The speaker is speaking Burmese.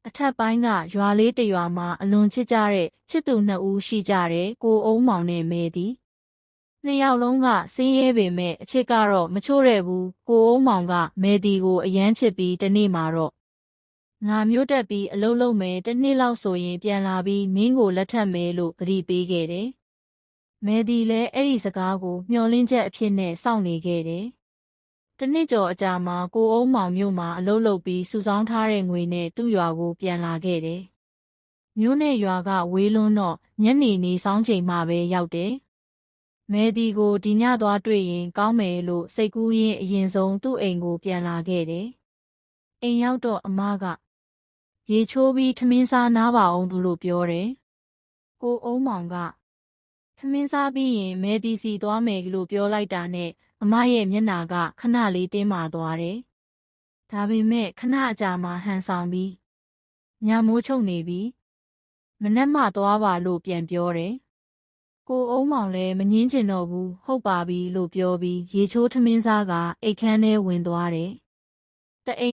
အထက်ပိုင်းကရွာလေးတစ်ရွာမှာအလွန်ချစ်ကြတဲ့ချစ်သူနှစ်ဦးရှိကြတယ်ကိုအုံးမောင်နဲ့မဲသည်နှစ်ယောက်လုံးကဆင်းရဲပေမဲ့အချစ်ကတော့မချို့တဲ့ဘူးကိုအုံးမောင်ကမဲဒီကိုအယမ်းချစ်ပြီးတစ်နေ့မှာတော့ငါမျိုးတက်ပြီးအလုပ်လုပ်မယ်တစ်နှစ်လောက်ဆိုရင်ပြန်လာပြီးမင်းကိုလက်ထပ်မယ်လို့ကတိပေးခဲ့တယ်မဲဒီလည်းအဲ့ဒီစကားကိုမျှော်လင့်ချက်အဖြစ်နဲ့စောင့်နေခဲ့တယ်တစ်နှစ်ကျော်အကြာမှာကိုအုံးမောင်မြို့မှာအလုပ်လုပ်ပြီးစုဆောင်းထားတဲ့ငွေနဲ့သူ့ရွာကိုပြန်လာခဲ့တယ်။မြို့နဲ့ရွာကဝေးလွန်းတော့ညနေနေဆောင်ချိန်မှပဲရောက်တယ်။မဲဒီကိုဒီညသွားတွေ့ရင်ကောင်းမယ်လို့စိတ်ကူးရင်းအရင်ဆုံးသူ့အိမ်ကိုပြန်လာခဲ့တယ်။အိမ်ရောက်တော့အမကရေချိုးပြီးထမင်းစားနားပါအောင်လို့ပြောတယ်။ကိုအုံးမောင်ကထမင်းစားပြီးရင်မဲဒီစီသွားမယ်လို့ပြောလိုက်တာနဲ့အမရဲ့မျက်နှာကခဏလေးတင်းမာသွားတယ်။ဒါပေမဲ့ခဏအကြာမှဟန်ဆောင်ပြီးညမိုးချုပ်နေပြီ။မနက်မှသွားပါလို့ပြန်ပြောတယ်။ကိုအုံးမောင်လည်းမငင်းချင်တော့ဘူးဟုတ်ပါပြီလို့ပြောပြီးရေချိုးထမင်းစားကအိတ်ခမ်းထဲဝင်သွားတယ်။တအိ